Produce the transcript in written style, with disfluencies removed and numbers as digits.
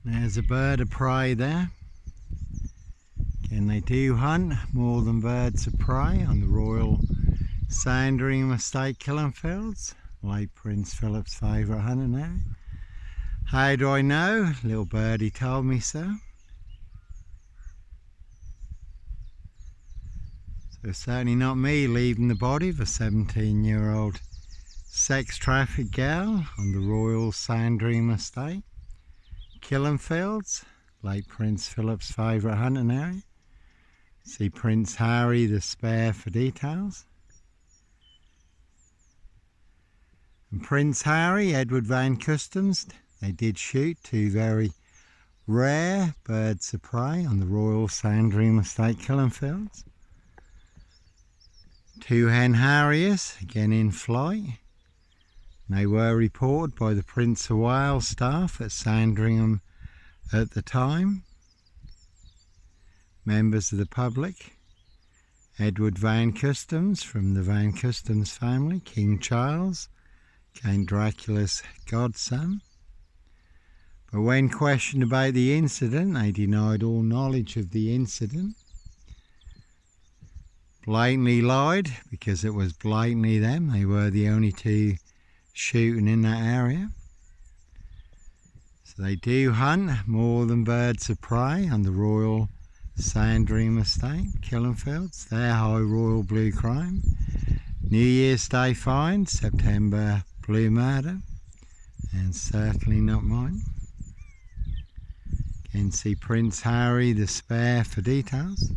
There's a bird of prey there. Again, they do hunt more than birds of prey on the Royal Sandringham Estate killing fields. Late Prince Philip's favourite hunting area. How do I know? Little birdie told me so. So certainly not me leaving the body of a 17-year-old sex trafficked girl on the Royal Sandringham Estate killing fields. Late Prince Philip's favourite hunting area. See Prince Harry the spare for details. And Prince Harry, Edward Van Customs, they did shoot two very rare birds of prey on the Royal Sandringham Estate killing fields. Two hen harriers, again in flight. They were reported by the Prince of Wales staff at Sandringham at the time. Members of the public, Edward Van Customs from the Van Customs family, King Charles, Count Dracula's godson. But when questioned about the incident, they denied all knowledge of the incident. Blatantly lied, because it was blatantly them. They were the only two shooting in that area. So they do hunt more than birds of prey on the Royal Sandringham Estate killing fields. Their high royal blue crime. New Year's Day find, September blue murder, and certainly not mine. Again, see Prince Harry the spare for details.